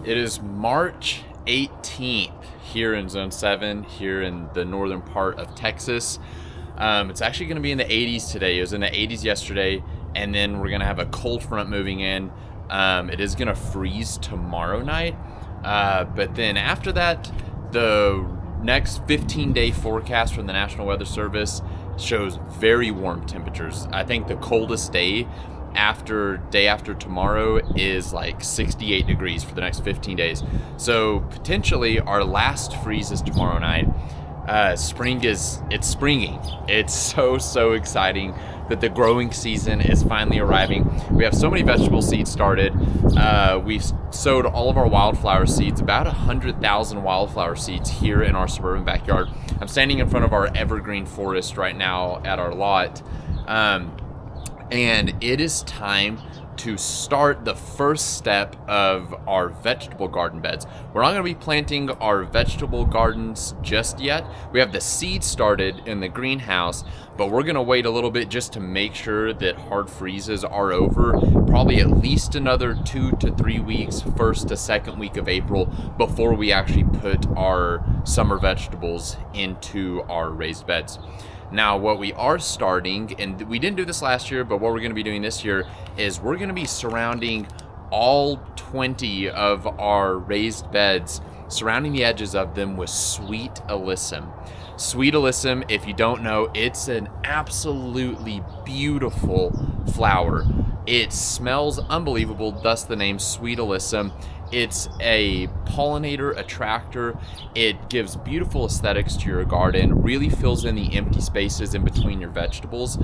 It is March 18th here in Zone 7, here in the northern part of Texas. It's actually going to be in the 80s today. It was in the 80s yesterday, and then we're going to have a cold front moving in. It is going to freeze tomorrow night, but then after that, the next 15-day forecast from the National Weather Service shows very warm temperatures. I think the coldest day after tomorrow is like 68 degrees for the next 15 days. So potentially our last freeze is tomorrow night. It's springing. It's so exciting that the growing season is finally arriving. We have so many vegetable seeds started. We've sowed all of our wildflower seeds, about 100,000 wildflower seeds here in our suburban backyard. I'm standing in front of our evergreen forest right now at our lot. And it is time to start the first step of our vegetable garden beds. We're not going to be planting our vegetable gardens just yet. We have the seed started in the greenhouse, but we're going to wait a little bit just to make sure that hard freezes are over. Probably at least another 2 to 3 weeks, first to second week of April, before we actually put our summer vegetables into our raised beds. Now, what we are starting, and we didn't do this last year, but what we're going to be doing this year is we're going to be surrounding all 20 of our raised beds, surrounding the edges of them with sweet alyssum. Sweet alyssum, if you don't know, it's an absolutely beautiful flower. It smells unbelievable, thus the name sweet alyssum. It's a pollinator attractor. It gives beautiful aesthetics to your garden, really fills in the empty spaces in between your vegetables,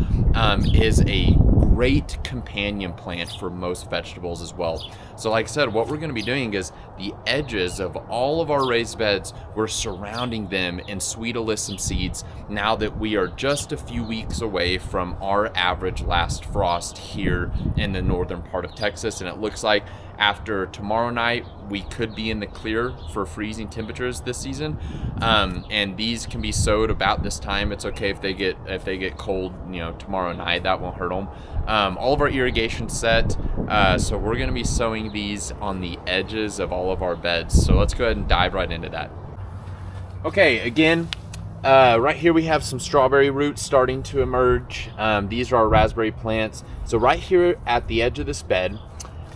is a great companion plant for most vegetables as well. So like I said, what we're going to be doing is the edges of all of our raised beds, we're surrounding them in sweet alyssum seeds now that we are just a few weeks away from our average last frost here in the northern part of Texas. And it looks like after tomorrow night, we could be in the clear for freezing temperatures this season. And these can be sowed about this time. It's okay if they get cold, tomorrow night. That won't hurt them. All of our irrigation set, so we're going to be sowing these on the edges of all of our beds. So let's go ahead and dive right into that. Okay, again, right here we have some strawberry roots starting to emerge. These are our raspberry plants. So right here at the edge of this bed,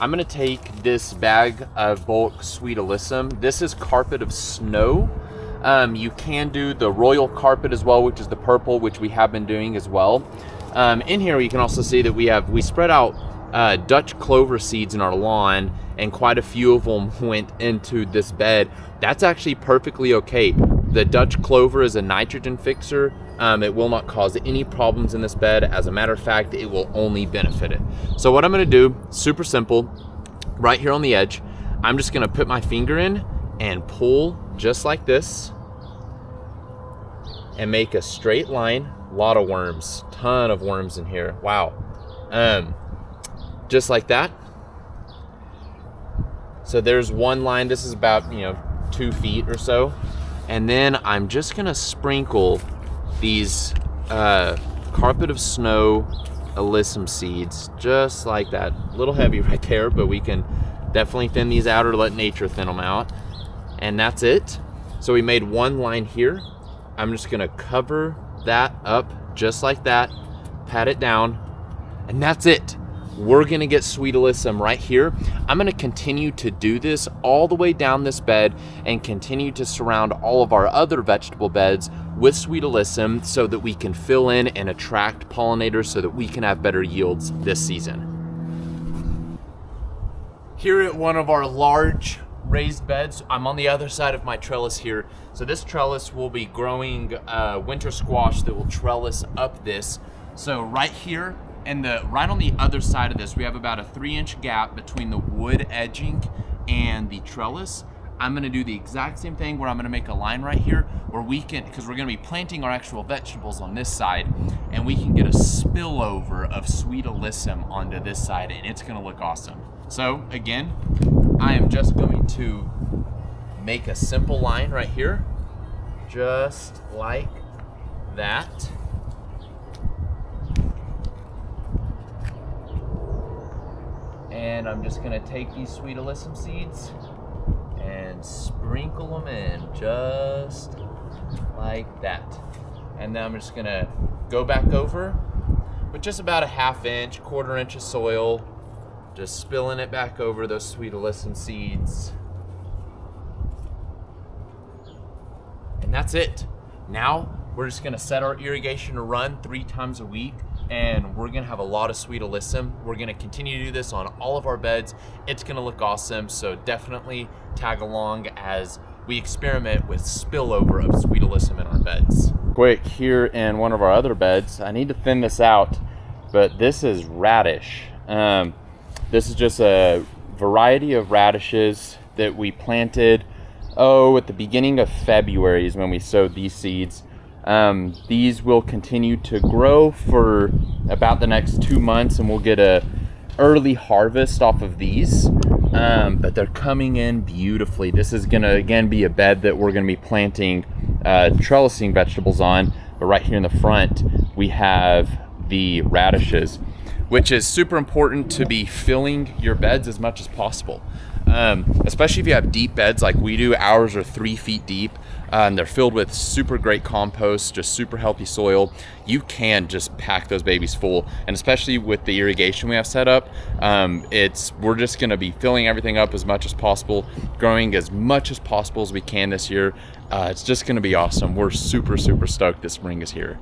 I'm going to take this bag of bulk sweet alyssum. This is carpet of snow. You can do the royal carpet as well, which is the purple, which we have been doing as well. In here you can also see that we spread out Dutch clover seeds in our lawn, and quite a few of them went into this bed. That's actually perfectly okay. The Dutch clover is a nitrogen fixer. It will not cause any problems in this bed. As a matter of fact, it will only benefit it. So what I'm going to do, super simple, right here on the edge, I'm just going to put my finger in and pull just like this and make a straight line. A lot of worms, ton of worms in here. Wow. Just like that. So there's one line. This is about 2 feet or so. And then I'm just going to sprinkle these carpet of snow alyssum seeds just like that. A little heavy right there, but we can definitely thin these out or let nature thin them out. And that's it. So we made one line here. I'm just going to cover that up just like that, pat it down, and that's it. We're going to get sweet alyssum right here. I'm going to continue to do this all the way down this bed and continue to surround all of our other vegetable beds with sweet alyssum so that we can fill in and attract pollinators so that we can have better yields this season. Here at one of our large raised beds, I'm on the other side of my trellis here. So this trellis will be growing winter squash that will trellis up this. So right here, and right on the other side of this, we have about a 3-inch gap between the wood edging and the trellis. I'm going to do the exact same thing where I'm going to make a line right here where we can, because we're going to be planting our actual vegetables on this side, and we can get a spillover of sweet alyssum onto this side, and it's going to look awesome. So again, I am just going to make a simple line right here, just like that. And I'm just gonna take these sweet alyssum seeds and sprinkle them in just like that. And then I'm just gonna go back over with just about a 1/2 inch, 1/4 inch of soil, just spilling it back over those sweet alyssum seeds. And that's it. Now we're just gonna set our irrigation to run 3 times a week, and we're gonna have a lot of sweet alyssum. We're gonna continue to do this on all of our beds. It's gonna look awesome, so definitely tag along as we experiment with spillover of sweet alyssum in our beds. Quick, here in one of our other beds, I need to thin this out, but this is radish. This is just a variety of radishes that we planted, at the beginning of February is when we sowed these seeds. These will continue to grow for about the next 2 months, and we'll get a early harvest off of these. But they're coming in beautifully. This is gonna again be a bed that we're gonna be planting trellising vegetables on, but right here in the front we have the radishes, which is super important to be filling your beds as much as possible. Especially if you have deep beds like we do. Ours are 3 feet deep, and they're filled with super great compost, just super healthy soil. You can just pack those babies full, and especially with the irrigation we have set up, we're just gonna be filling everything up as much as possible, growing as much as possible as we can this year. It's just gonna be awesome. We're super stoked this spring is here.